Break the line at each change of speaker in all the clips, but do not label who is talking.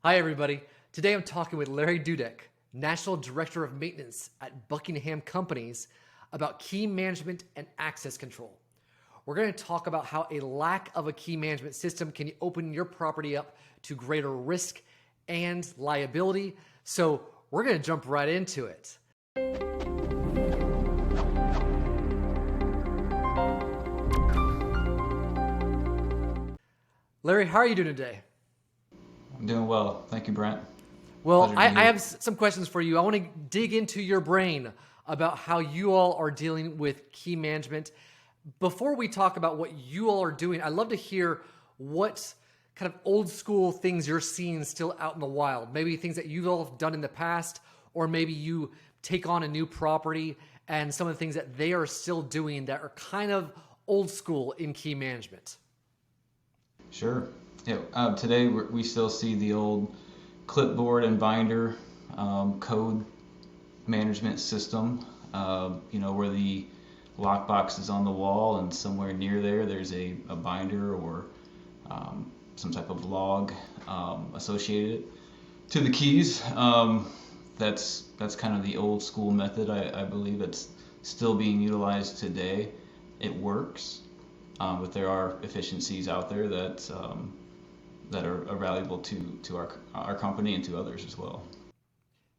Hi, everybody. Today I'm talking with Larry Dudeck, National Director of Maintenance at Buckingham Companies, about key management and access control. We're going to talk about how a lack of a key management system can open your property up to greater risk and liability. So we're going to jump right into it. Larry, how are you doing today?
I'm doing well. Thank you, Brent.
Well,
Pleasure to
I
be here.
have some questions for you. I want to dig into your brain about how you all are dealing with key management. Before we talk about what you all are doing, I'd love to hear what kind of old school things you're seeing still out in the wild. Maybe things that you've all done in the past, or maybe you take on a new property and some of the things that they are still doing that are kind of old school in key management.
Sure. Yeah. Today we still see the old clipboard and binder code management system. Where the lockbox is on the wall, and somewhere near there's a binder or some type of log associated to the keys. That's kind of the old school method. I believe it's still being utilized today. It works, but there are efficiencies out there that are valuable to our company and to others as well.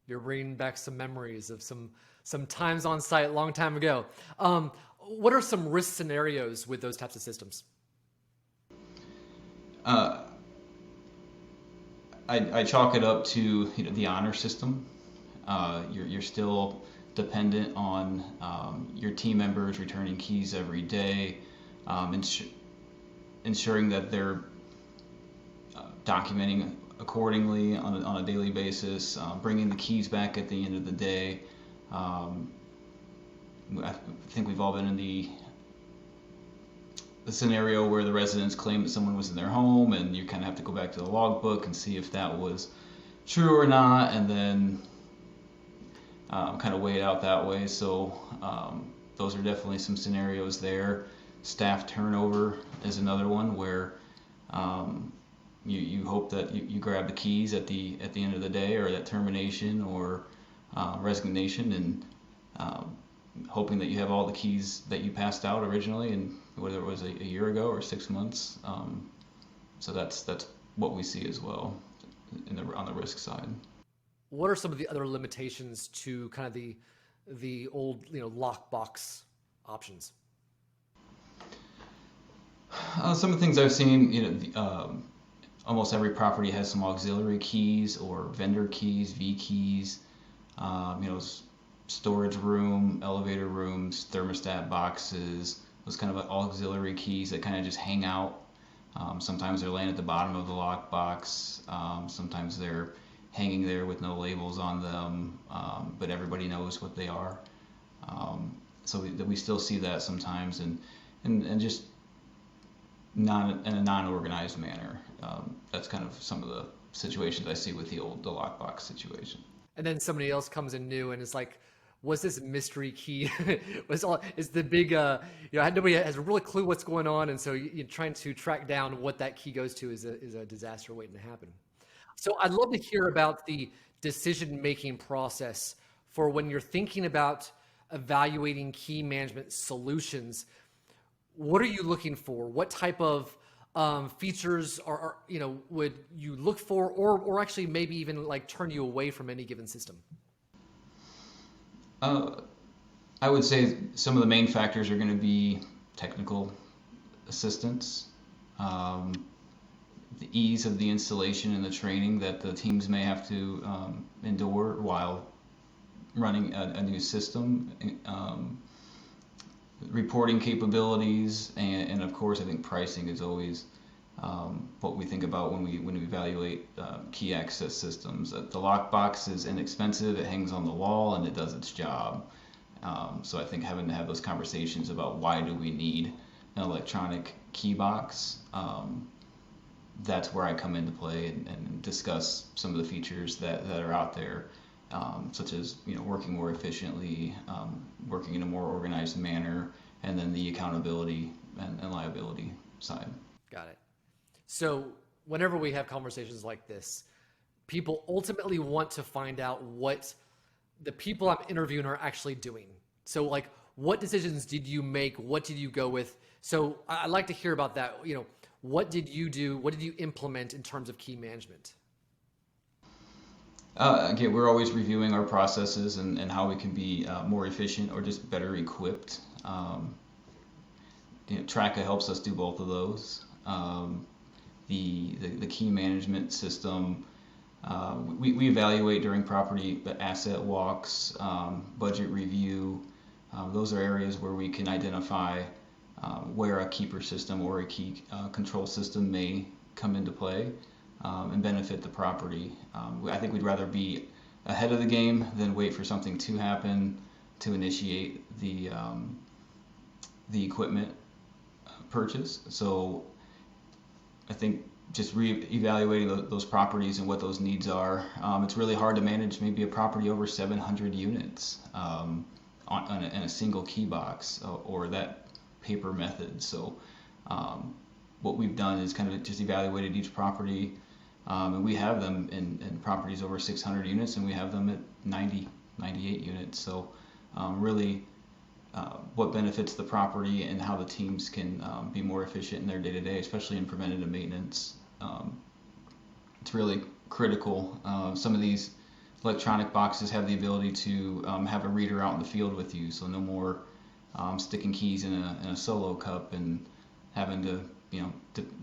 You're bringing back some memories of some times on site a long time ago. What are some risk scenarios with those types of systems?
I chalk it up to the honor system. You're still dependent on your team members returning keys every day, ensuring that they're documenting accordingly on a daily basis, bringing the keys back at the end of the day. I think we've all been in the scenario where the residents claim that someone was in their home, and you kind of have to go back to the logbook and see if that was true or not, and then kind of weigh it out that way. So those are definitely some scenarios there. Staff turnover is another one where you hope that you grab the keys at the end of the day, or at termination or resignation, and hoping that you have all the keys that you passed out originally, and whether it was a year ago or 6 months. So that's what we see as well on the risk side.
What are some of the other limitations to kind of the old lockbox options?
Some of the things I've seen, almost every property has some auxiliary keys or vendor keys, V keys, storage room, elevator rooms, thermostat boxes, those kind of auxiliary keys that kind of just hang out. Sometimes they're laying at the bottom of the lockbox. Sometimes they're hanging there with no labels on them, but everybody knows what they are. So we still see that sometimes, and just not in a non-organized manner. That's kind of some of the situations I see with the lockbox situation.
And then somebody else comes in new and is like, was this mystery key? Is the big, nobody has a real clue what's going on. And so you're trying to track down what that key goes to is a disaster waiting to happen. So I'd love to hear about the decision-making process for when you're thinking about evaluating key management solutions. What are you looking for? What type of features would you look for, or actually maybe even like turn you away from any given system?
I would say some of the main factors are going to be technical assistance, the ease of the installation and the training that the teams may have to endure while running a new system, reporting capabilities, and of course I think pricing is always what we think about when we evaluate key access systems. The lockbox is inexpensive, it hangs on the wall, and it does its job. So I think having to have those conversations about why do we need an electronic key box, that's where I come into play and discuss some of the features that are out there, such as working more efficiently, working in a more organized manner, and then the accountability and liability side.
Got it. So whenever we have conversations like this, people ultimately want to find out what the people I'm interviewing are actually doing. So like, what decisions did you make? What did you go with? So I'd like to hear about that. What did you do? What did you implement in terms of key management?
Again, we're always reviewing our processes and how we can be more efficient or just better equipped. Traka helps us do both of those. The key management system, we evaluate during property asset walks, budget review. Those are areas where we can identify where a keeper system or a key control system may come into play and benefit the property. I think we'd rather be ahead of the game than wait for something to happen to initiate the equipment purchase. So I think just re-evaluating those properties and what those needs are. It's really hard to manage maybe a property over 700 units in a single key box or that paper method. So what we've done is kind of just evaluated each property, and we have them in properties over 600 units, and we have them at 98 units. So really what benefits the property and how the teams can be more efficient in their day-to-day, especially in preventative maintenance. It's really critical. Some of these electronic boxes have the ability to have a reader out in the field with you, so no more sticking keys in a solo cup and having to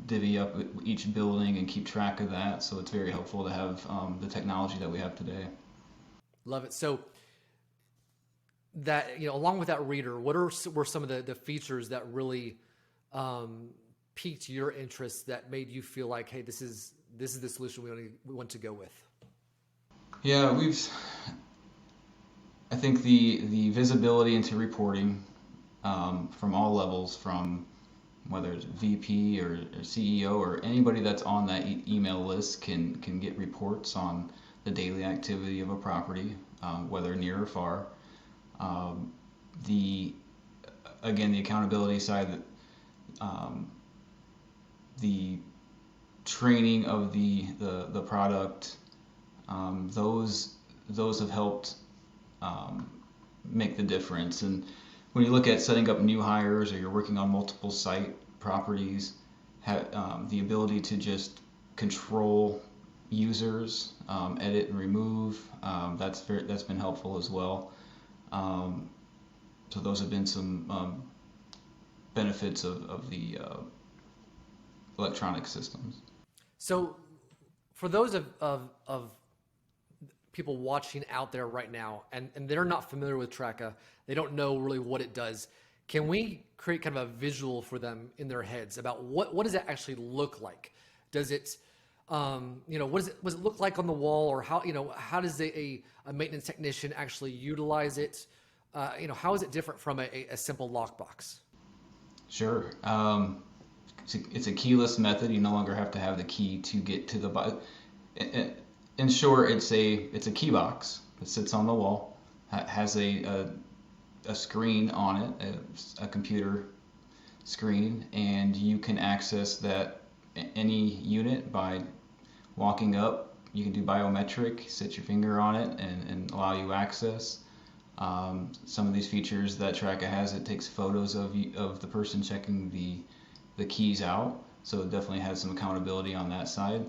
divvy up each building and keep track of that. So it's very helpful to have the technology that we have today.
Love it. So that, along with that reader, were some of the features that really piqued your interest, that made you feel like, hey, this is the solution we want to go with?
Yeah, I think the visibility into reporting from all levels, from whether it's VP or CEO or anybody that's on that email list can get reports on the daily activity of a property, whether near or far. The accountability side, the training of the product, those have helped make the difference. And when you look at setting up new hires or you're working on multiple site properties, the ability to just control users, edit and remove, that's been helpful as well. So those have been some benefits of the electronic systems.
So for those of people watching out there right now, and they're not familiar with Traka, they don't know really what it does, can we create kind of a visual for them in their heads about what does it actually look like? Does it, what does it look like on the wall, or how does a maintenance technician actually utilize it? How is it different from a simple lockbox?
Sure. It's a keyless method. You no longer have to have the key to get to the box. In short, it's a key box that sits on the wall, has a screen on it, a computer screen, and you can access that any unit by walking up. You can do biometric, set your finger on it, and allow you access. Some of these features that Traka has, it takes photos of the person checking the keys out, so it definitely has some accountability on that side.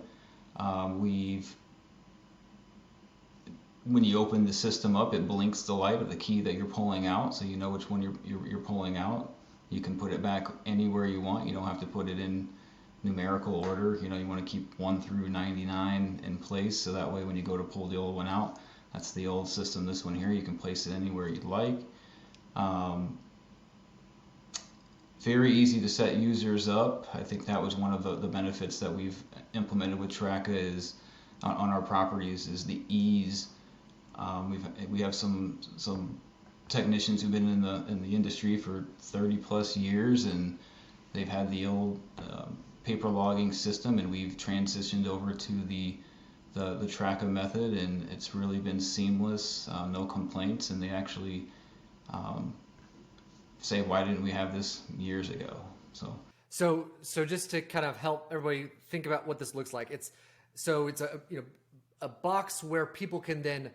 When you open the system up, it blinks the light of the key that you're pulling out, so you know which one you're pulling out. You can put it back anywhere you want. You don't have to put it in numerical order. You want to keep 1 through 99 in place, so that way when you go to pull the old one out, that's the old system. This one here, you can place it anywhere you'd like. Very easy to set users up. I think that was one of the benefits that we've implemented with Traka is on our properties is the ease. We have some technicians who've been in the industry for 30 plus years, and they've had the old paper logging system, and we've transitioned over to the Traka method, and it's really been seamless, no complaints, and they actually say, why didn't we have this years ago? So
just to kind of help everybody think about what this looks like, it's a a box where people can then,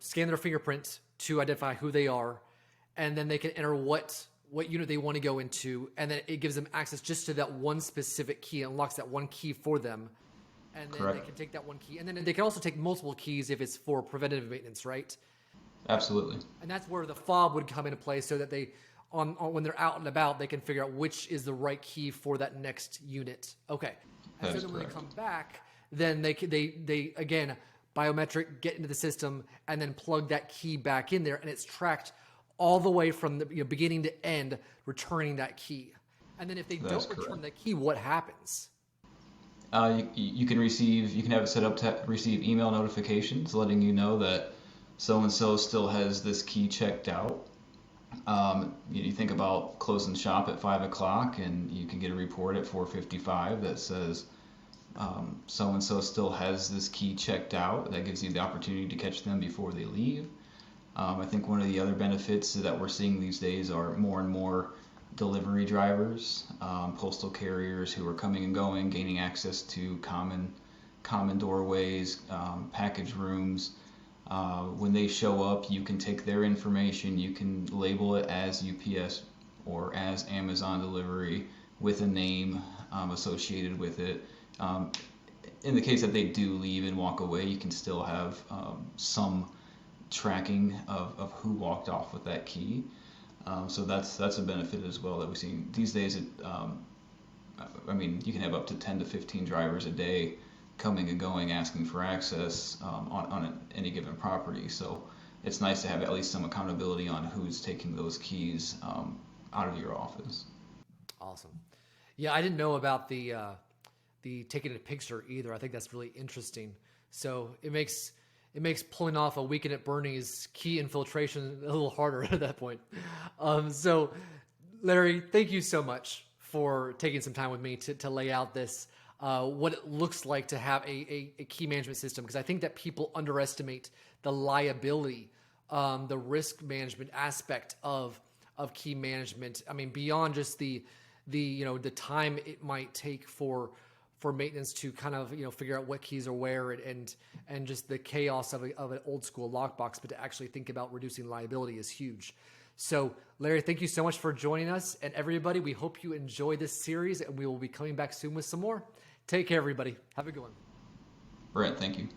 scan their fingerprint to identify who they are, and then they can enter what unit they want to go into, and then it gives them access just to that one specific key. It unlocks that one key for them, and then
Correct.
they can take that one key, and then they can also take multiple keys if it's for preventative maintenance, right?
Absolutely.
And that's where the fob would come into play, so that they, on when they're out and about, they can figure out which is the right key for that next unit. Okay. And
That
so
is
then when they
correct.
come back, then they again biometric get into the system and then plug that key back in there, and it's tracked all the way from the beginning to end, returning that key. And then if they
That's
don't return
correct.
that key, what happens?
You can have it set up to receive email notifications letting you know that so and so still has this key checked out. You think about closing shop at 5 o'clock, and you can get a report at 4:55 that says so and so still has this key checked out. That gives you the opportunity to catch them before they leave. I think one of the other benefits that we're seeing these days are more and more delivery drivers, postal carriers who are coming and going, gaining access to common doorways, package rooms. When they show up, you can take their information, you can label it as UPS or as Amazon delivery with a name associated with it. In the case that they do leave and walk away, you can still have some tracking of who walked off with that key. So that's a benefit as well that we see these days. You can have up to 10 to 15 drivers a day coming and going, asking for access on any given property. So it's nice to have at least some accountability on who's taking those keys out of your office.
Awesome. Yeah, I didn't know about the taking a picture either. I think that's really interesting. So it makes pulling off a weekend at Bernie's key infiltration a little harder at that point. So Larry, thank you so much for taking some time with me to lay out this what it looks like to have a key management system, because I think that people underestimate the liability, the risk management aspect of key management. I mean, beyond just the time it might take for maintenance to kind of figure out what keys are where, and just the chaos of an old school lockbox, but to actually think about reducing liability is huge. So Larry, thank you so much for joining us, and everybody, we hope you enjoy this series, and we will be coming back soon with some more. Take care, everybody. Have a good one.
Brett, thank you.